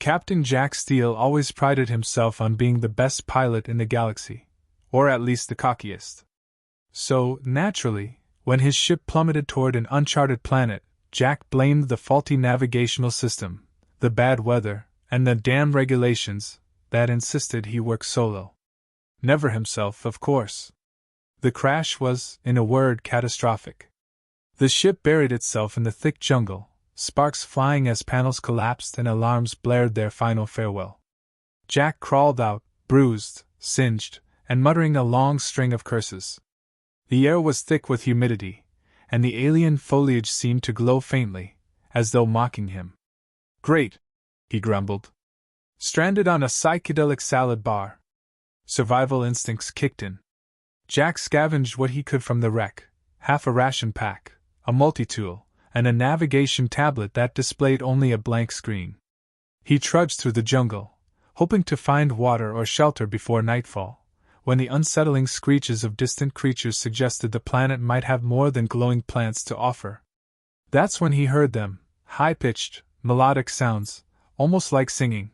Captain Jack Steele always prided himself on being the best pilot in the galaxy, or at least the cockiest. So, naturally, when his ship plummeted toward an uncharted planet, Jack blamed the faulty navigational system, the bad weather, and the damn regulations that insisted he work solo. Never himself, of course. The crash was, in a word, catastrophic. The ship buried itself in the thick jungle, sparks flying as panels collapsed and alarms blared their final farewell. Jack crawled out, bruised, singed, and muttering a long string of curses. The air was thick with humidity, and the alien foliage seemed to glow faintly, as though mocking him. "Great," he grumbled. Stranded on a psychedelic salad bar. Survival instincts kicked in. Jack scavenged what he could from the wreck, half a ration pack, a multi-tool, and a navigation tablet that displayed only a blank screen. He trudged through the jungle, hoping to find water or shelter before nightfall, when the unsettling screeches of distant creatures suggested the planet might have more than glowing plants to offer. That's when he heard them, high-pitched, melodic sounds, almost like singing.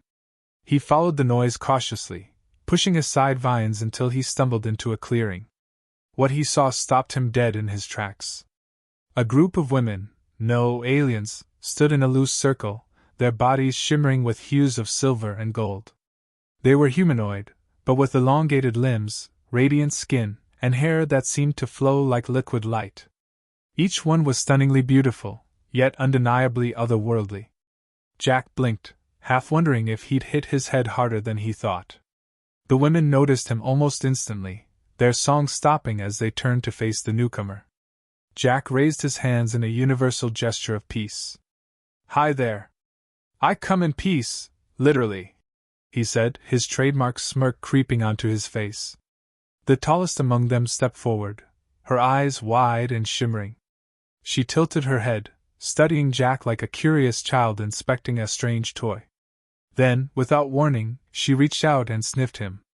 He followed the noise cautiously, pushing aside vines until he stumbled into a clearing. What he saw stopped him dead in his tracks. A group of women, no aliens, stood in a loose circle, their bodies shimmering with hues of silver and gold. They were humanoid, but with elongated limbs, radiant skin, and hair that seemed to flow like liquid light. Each one was stunningly beautiful, yet undeniably otherworldly. Jack blinked, half wondering if he'd hit his head harder than he thought. The women noticed him almost instantly, their song stopping as they turned to face the newcomer. Jack raised his hands in a universal gesture of peace. "Hi there. I come in peace, literally," he said, his trademark smirk creeping onto his face. The tallest among them stepped forward, her eyes wide and shimmering. She tilted her head, studying Jack like a curious child inspecting a strange toy. Then, without warning, she reached out and sniffed him.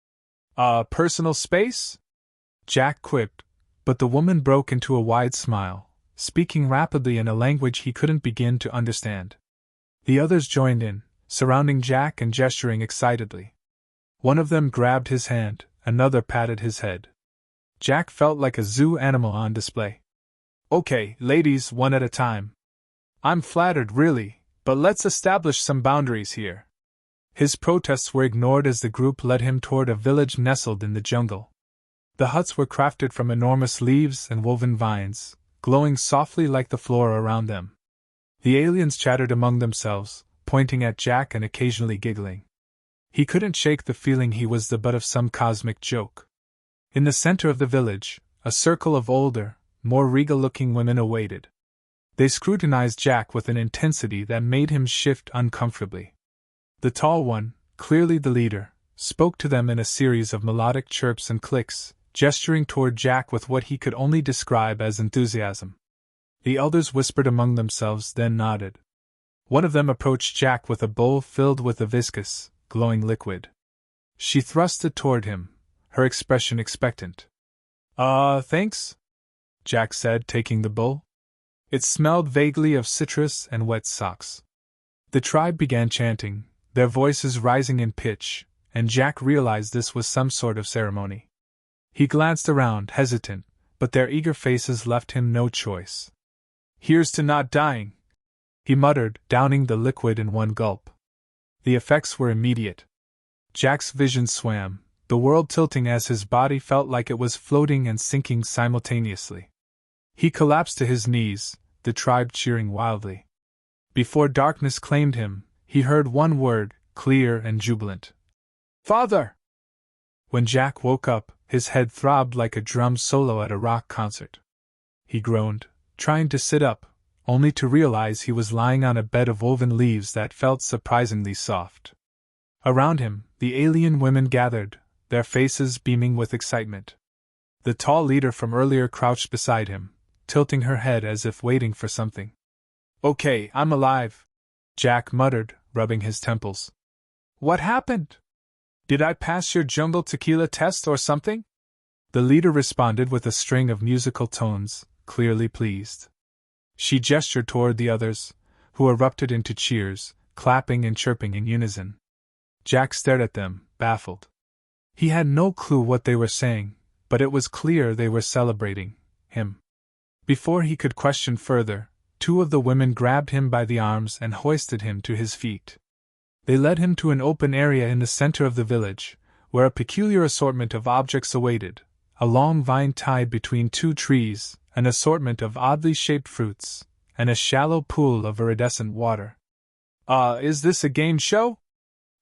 Personal space?" Jack quipped, but the woman broke into a wide smile, speaking rapidly in a language he couldn't begin to understand. The others joined in, surrounding Jack and gesturing excitedly. One of them grabbed his hand, another patted his head. Jack felt like a zoo animal on display. "Okay, ladies, one at a time. I'm flattered, really, but let's establish some boundaries here." His protests were ignored as the group led him toward a village nestled in the jungle. The huts were crafted from enormous leaves and woven vines, glowing softly like the floor around them. The aliens chattered among themselves, pointing at Jack and occasionally giggling. He couldn't shake the feeling he was the butt of some cosmic joke. In the center of the village, a circle of older, more regal-looking women awaited. They scrutinized Jack with an intensity that made him shift uncomfortably. The tall one, clearly the leader, spoke to them in a series of melodic chirps and clicks, gesturing toward Jack with what he could only describe as enthusiasm. The others whispered among themselves, then nodded. One of them approached Jack with a bowl filled with a viscous, glowing liquid. She thrust it toward him, her expression expectant. Thanks?" Jack said, taking the bowl. It smelled vaguely of citrus and wet socks. The tribe began chanting, their voices rising in pitch, and Jack realized this was some sort of ceremony. He glanced around, hesitant, but their eager faces left him no choice. "Here's to not dying," he muttered, downing the liquid in one gulp. The effects were immediate. Jack's vision swam, the world tilting as his body felt like it was floating and sinking simultaneously. He collapsed to his knees, the tribe cheering wildly. Before darkness claimed him, he heard one word, clear and jubilant. "Father!" When Jack woke up, his head throbbed like a drum solo at a rock concert. He groaned, trying to sit up, only to realize he was lying on a bed of woven leaves that felt surprisingly soft. Around him, the alien women gathered, their faces beaming with excitement. The tall leader from earlier crouched beside him, tilting her head as if waiting for something. "Okay, I'm alive," Jack muttered, rubbing his temples. "What happened? Did I pass your jungle tequila test or something?" The leader responded with a string of musical tones, clearly pleased. She gestured toward the others, who erupted into cheers, clapping and chirping in unison. Jack stared at them, baffled. He had no clue what they were saying, but it was clear they were celebrating him. Before he could question further, two of the women grabbed him by the arms and hoisted him to his feet. They led him to an open area in the center of the village, where a peculiar assortment of objects awaited: a long vine tied between two trees, an assortment of oddly shaped fruits, and a shallow pool of iridescent water. Is this a game show?"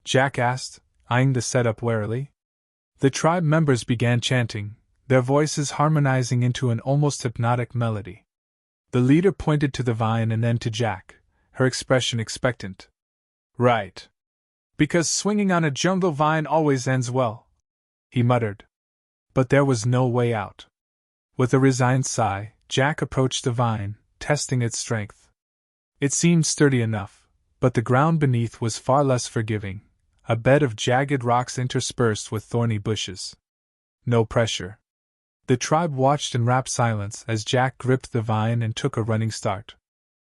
Jack asked, eyeing the setup warily. The tribe members began chanting, their voices harmonizing into an almost hypnotic melody. The leader pointed to the vine and then to Jack, her expression expectant. "Right. Because swinging on a jungle vine always ends well," he muttered. But there was no way out. With a resigned sigh, Jack approached the vine, testing its strength. It seemed sturdy enough, but the ground beneath was far less forgiving, a bed of jagged rocks interspersed with thorny bushes. No pressure. The tribe watched in rapt silence as Jack gripped the vine and took a running start.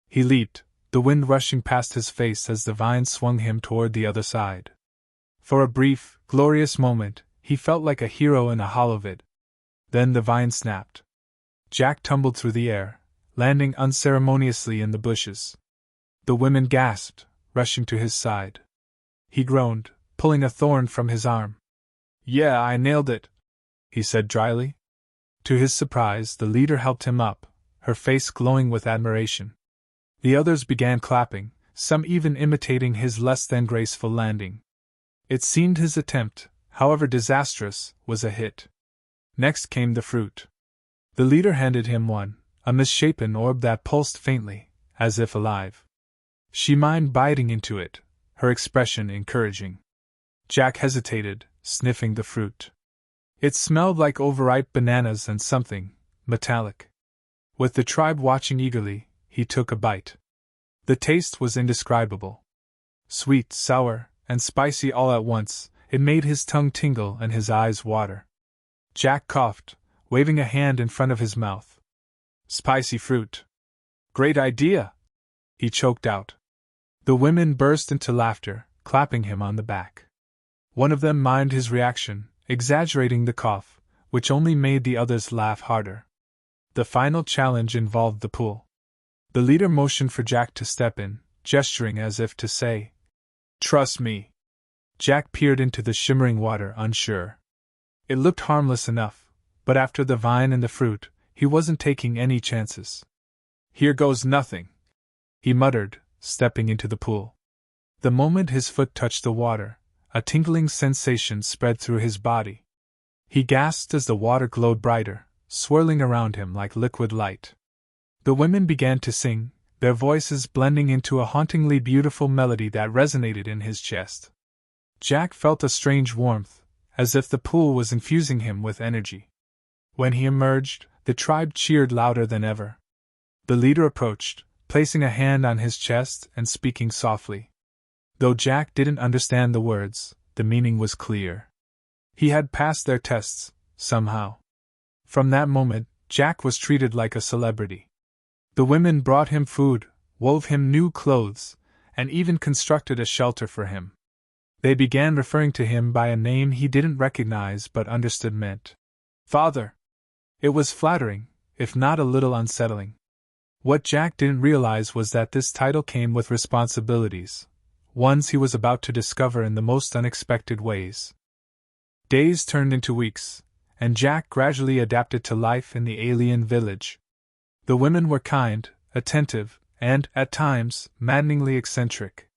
He leaped, the wind rushing past his face as the vine swung him toward the other side. For a brief, glorious moment, he felt like a hero in a hollow vid. Then the vine snapped. Jack tumbled through the air, landing unceremoniously in the bushes. The women gasped, rushing to his side. He groaned, pulling a thorn from his arm. "Yeah, I nailed it," he said dryly. To his surprise, the leader helped him up, her face glowing with admiration. The others began clapping, some even imitating his less than graceful landing. It seemed his attempt, however disastrous, was a hit. Next came the fruit. The leader handed him one, a misshapen orb that pulsed faintly, as if alive. She mimed biting into it, her expression encouraging. Jack hesitated, sniffing the fruit. It smelled like overripe bananas and something metallic. With the tribe watching eagerly, he took a bite. The taste was indescribable. Sweet, sour, and spicy all at once, it made his tongue tingle and his eyes water. Jack coughed, waving a hand in front of his mouth. "Spicy fruit. Great idea!" he choked out. The women burst into laughter, clapping him on the back. One of them mimed his reaction, exaggerating the cough, which only made the others laugh harder. The final challenge involved the pool. The leader motioned for Jack to step in, gesturing as if to say, "Trust me." Jack peered into the shimmering water, unsure. It looked harmless enough, but after the vine and the fruit, he wasn't taking any chances. "Here goes nothing," he muttered, stepping into the pool. The moment his foot touched the water, a tingling sensation spread through his body. He gasped as the water glowed brighter, swirling around him like liquid light. The women began to sing, their voices blending into a hauntingly beautiful melody that resonated in his chest. Jack felt a strange warmth, as if the pool was infusing him with energy. When he emerged, the tribe cheered louder than ever. The leader approached, placing a hand on his chest and speaking softly. Though Jack didn't understand the words, the meaning was clear. He had passed their tests, somehow. From that moment, Jack was treated like a celebrity. The women brought him food, wove him new clothes, and even constructed a shelter for him. They began referring to him by a name he didn't recognize but understood meant Father. It was flattering, if not a little unsettling. What Jack didn't realize was that this title came with responsibilities, ones he was about to discover in the most unexpected ways. Days turned into weeks, and Jack gradually adapted to life in the alien village. The women were kind, attentive, and, at times, maddeningly eccentric.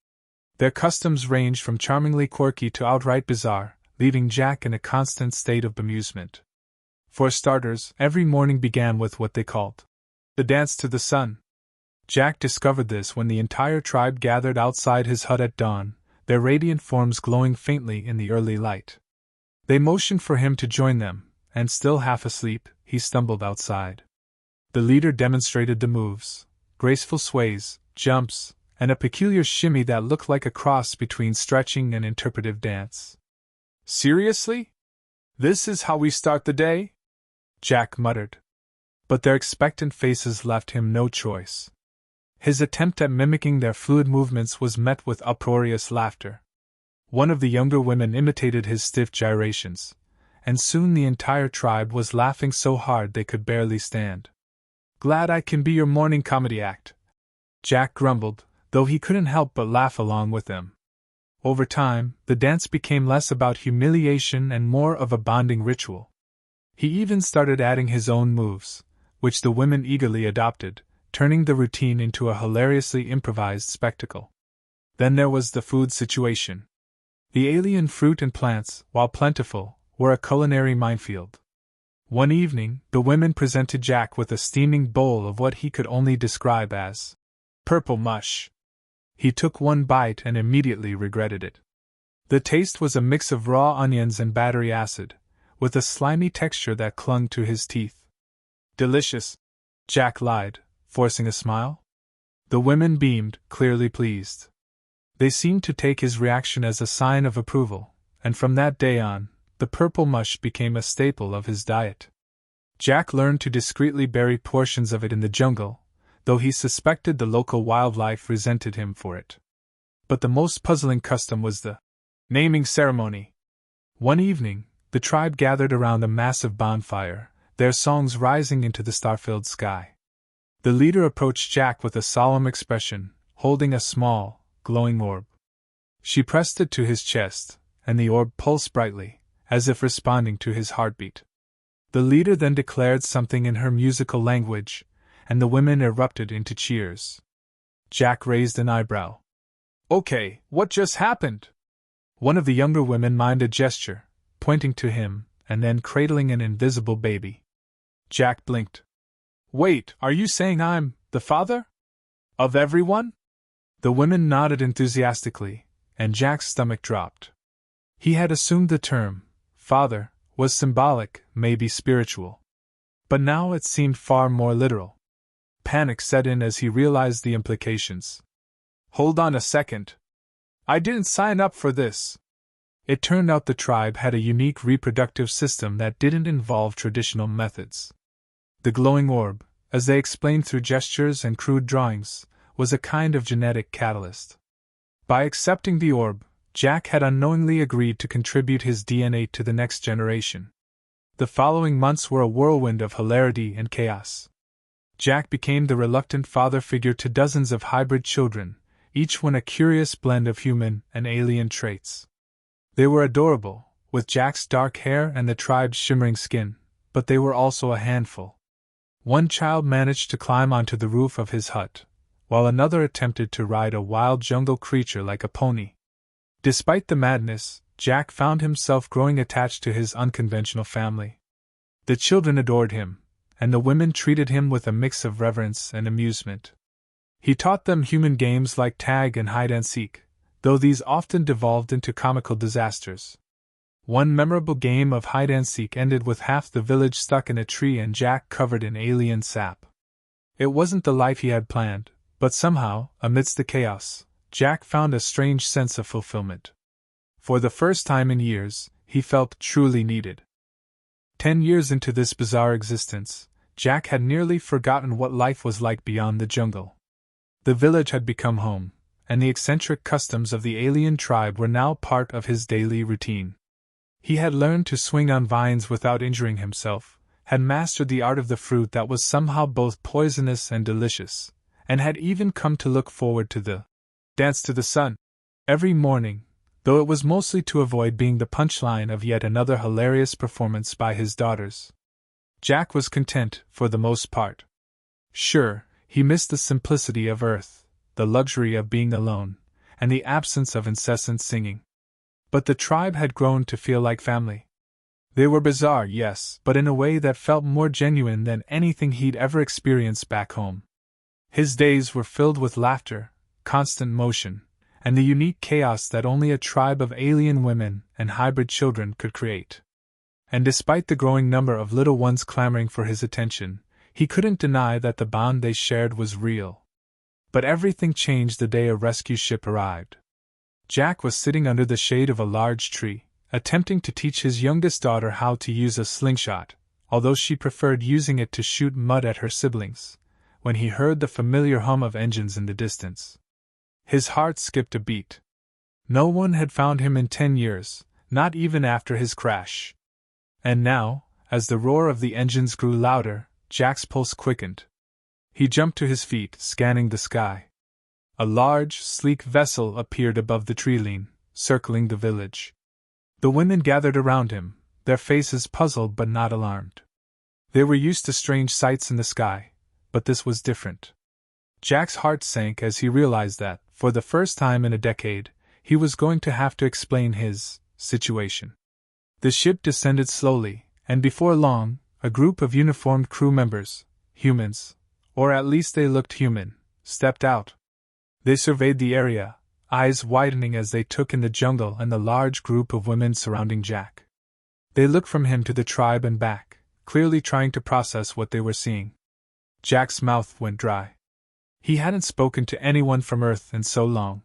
Their customs ranged from charmingly quirky to outright bizarre, leaving Jack in a constant state of bemusement. For starters, every morning began with what they called the dance to the sun. Jack discovered this when the entire tribe gathered outside his hut at dawn, their radiant forms glowing faintly in the early light. They motioned for him to join them, and still half asleep, he stumbled outside. The leader demonstrated the moves, graceful sways, jumps, and a peculiar shimmy that looked like a cross between stretching and interpretive dance. "Seriously? This is how we start the day?" Jack muttered. But their expectant faces left him no choice. His attempt at mimicking their fluid movements was met with uproarious laughter. One of the younger women imitated his stiff gyrations, and soon the entire tribe was laughing so hard they could barely stand. "Glad I can be your morning comedy act," Jack grumbled, though he couldn't help but laugh along with them. Over time, the dance became less about humiliation and more of a bonding ritual. He even started adding his own moves, which the women eagerly adopted, turning the routine into a hilariously improvised spectacle. Then there was the food situation. The alien fruit and plants, while plentiful, were a culinary minefield. One evening, the women presented Jack with a steaming bowl of what he could only describe as purple mush. He took one bite and immediately regretted it. The taste was a mix of raw onions and battery acid, with a slimy texture that clung to his teeth. "Delicious," Jack lied, forcing a smile. The women beamed, clearly pleased. They seemed to take his reaction as a sign of approval, and from that day on, the purple mush became a staple of his diet. Jack learned to discreetly bury portions of it in the jungle, though he suspected the local wildlife resented him for it. But the most puzzling custom was the naming ceremony. One evening, the tribe gathered around a massive bonfire, their songs rising into the star-filled sky. The leader approached Jack with a solemn expression, holding a small, glowing orb. She pressed it to his chest, and the orb pulsed brightly, as if responding to his heartbeat. The leader then declared something in her musical language, and the women erupted into cheers. Jack raised an eyebrow. "Okay, what just happened?" One of the younger women mimicked a gesture, pointing to him, and then cradling an invisible baby. Jack blinked. "Wait, are you saying I'm the father? Of everyone?" The women nodded enthusiastically, and Jack's stomach dropped. He had assumed the term father was symbolic, maybe spiritual. But now it seemed far more literal. Panic set in as he realized the implications. "Hold on a second. I didn't sign up for this." It turned out the tribe had a unique reproductive system that didn't involve traditional methods. The glowing orb, as they explained through gestures and crude drawings, was a kind of genetic catalyst. By accepting the orb, Jack had unknowingly agreed to contribute his DNA to the next generation. The following months were a whirlwind of hilarity and chaos. Jack became the reluctant father figure to dozens of hybrid children, each one a curious blend of human and alien traits. They were adorable, with Jack's dark hair and the tribe's shimmering skin, but they were also a handful. One child managed to climb onto the roof of his hut, while another attempted to ride a wild jungle creature like a pony. Despite the madness, Jack found himself growing attached to his unconventional family. The children adored him, and the women treated him with a mix of reverence and amusement. He taught them human games like tag and hide-and-seek, though these often devolved into comical disasters. One memorable game of hide-and-seek ended with half the village stuck in a tree and Jack covered in alien sap. It wasn't the life he had planned, but somehow, amidst the chaos, Jack found a strange sense of fulfillment. For the first time in years, he felt truly needed. 10 years into this bizarre existence, Jack had nearly forgotten what life was like beyond the jungle. The village had become home, and the eccentric customs of the alien tribe were now part of his daily routine. He had learned to swing on vines without injuring himself, had mastered the art of the fruit that was somehow both poisonous and delicious, and had even come to look forward to the dance to the sun every morning, though it was mostly to avoid being the punchline of yet another hilarious performance by his daughters. Jack was content, for the most part. Sure, he missed the simplicity of Earth, the luxury of being alone, and the absence of incessant singing. But the tribe had grown to feel like family. They were bizarre, yes, but in a way that felt more genuine than anything he'd ever experienced back home. His days were filled with laughter, constant motion, and the unique chaos that only a tribe of alien women and hybrid children could create. And despite the growing number of little ones clamoring for his attention, he couldn't deny that the bond they shared was real. But everything changed the day a rescue ship arrived. Jack was sitting under the shade of a large tree, attempting to teach his youngest daughter how to use a slingshot, although she preferred using it to shoot mud at her siblings, when he heard the familiar hum of engines in the distance. His heart skipped a beat. No one had found him in 10 years, not even after his crash. And now, as the roar of the engines grew louder, Jack's pulse quickened. He jumped to his feet, scanning the sky. A large, sleek vessel appeared above the tree line, circling the village. The women gathered around him, their faces puzzled but not alarmed. They were used to strange sights in the sky, but this was different. Jack's heart sank as he realized that, for the first time in a decade, he was going to have to explain his situation. The ship descended slowly, and before long, a group of uniformed crew members, humans, or at least they looked human, stepped out. They surveyed the area, eyes widening as they took in the jungle and the large group of women surrounding Jack. They looked from him to the tribe and back, clearly trying to process what they were seeing. Jack's mouth went dry. He hadn't spoken to anyone from Earth in so long.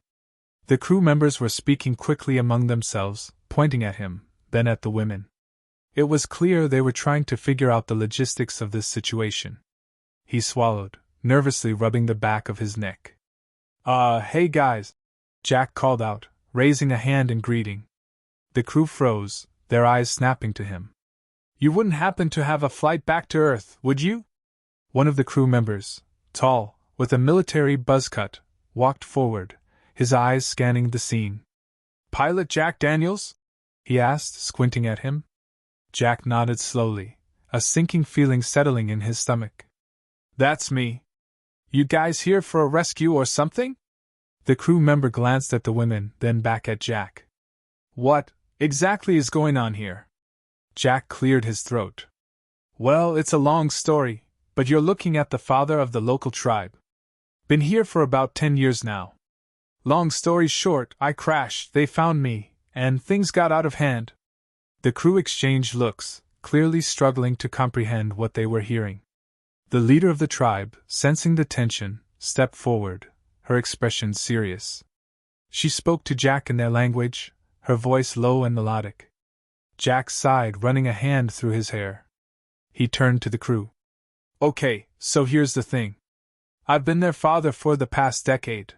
The crew members were speaking quickly among themselves, pointing at him, then at the women. It was clear they were trying to figure out the logistics of this situation. He swallowed, nervously rubbing the back of his neck. Hey guys," Jack called out, raising a hand in greeting. The crew froze, their eyes snapping to him. "You wouldn't happen to have a flight back to Earth, would you?" One of the crew members, tall, with a military buzz cut, walked forward, his eyes scanning the scene. "Pilot Jack Daniels?" he asked, squinting at him. Jack nodded slowly, a sinking feeling settling in his stomach. "That's me. You guys here for a rescue or something?" The crew member glanced at the women, then back at Jack. "What exactly is going on here?" Jack cleared his throat. "Well, it's a long story, but you're looking at the father of the local tribe. Been here for about 10 years now. Long story short, I crashed, they found me, and things got out of hand." The crew exchanged looks, clearly struggling to comprehend what they were hearing. The leader of the tribe, sensing the tension, stepped forward, her expression serious. She spoke to Jack in their language, her voice low and melodic. Jack sighed, running a hand through his hair. He turned to the crew. "Okay, so here's the thing. I've been their father for the past decade.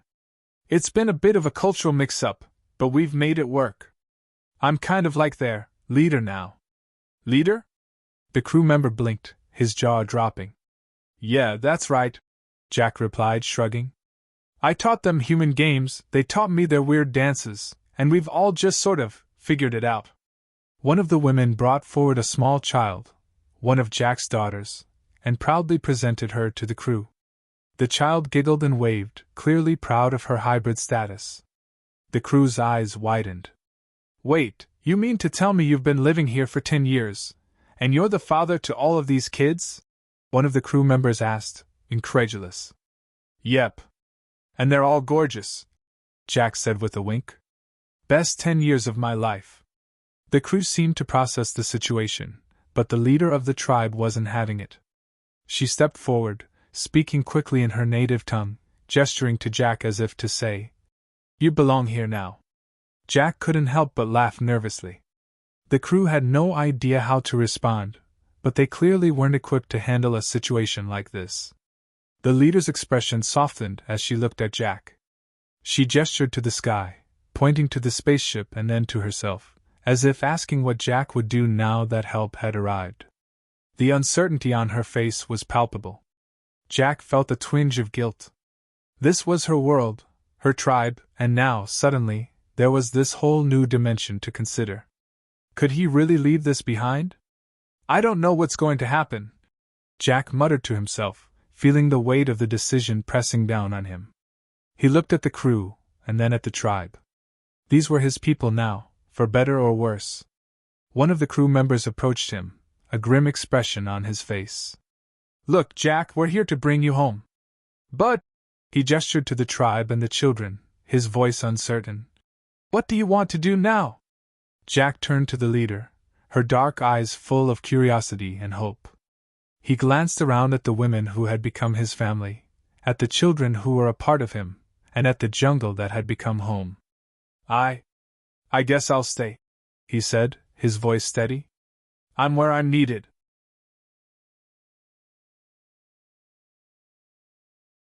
It's been a bit of a cultural mix-up, but we've made it work. I'm kind of like their leader now." "Leader?" The crew member blinked, his jaw dropping. "Yeah, that's right," Jack replied, shrugging. "I taught them human games, they taught me their weird dances, and we've all just sort of figured it out." One of the women brought forward a small child, one of Jack's daughters, and proudly presented her to the crew. The child giggled and waved, clearly proud of her hybrid status. The crew's eyes widened. "Wait, you mean to tell me you've been living here for 10 years, and you're the father to all of these kids?" one of the crew members asked, incredulous. "Yep. And they're all gorgeous," Jack said with a wink. "Best 10 years of my life." The crew seemed to process the situation, but the leader of the tribe wasn't having it. She stepped forward, speaking quickly in her native tongue, gesturing to Jack as if to say, "You belong here now." Jack couldn't help but laugh nervously. The crew had no idea how to respond, but they clearly weren't equipped to handle a situation like this. The leader's expression softened as she looked at Jack. She gestured to the sky, pointing to the spaceship and then to herself, as if asking what Jack would do now that help had arrived. The uncertainty on her face was palpable. Jack felt a twinge of guilt. This was her world, her tribe, and now, suddenly, there was this whole new dimension to consider. Could he really leave this behind? "I don't know what's going to happen," Jack muttered to himself, feeling the weight of the decision pressing down on him. He looked at the crew, and then at the tribe. These were his people now, for better or worse. One of the crew members approached him, a grim expression on his face. "Look, Jack, we're here to bring you home." "But," he gestured to the tribe and the children, his voice uncertain. "What do you want to do now?" Jack turned to the leader, her dark eyes full of curiosity and hope. He glanced around at the women who had become his family, at the children who were a part of him, and at the jungle that had become home. I guess I'll stay," he said, his voice steady. "I'm where I'm needed.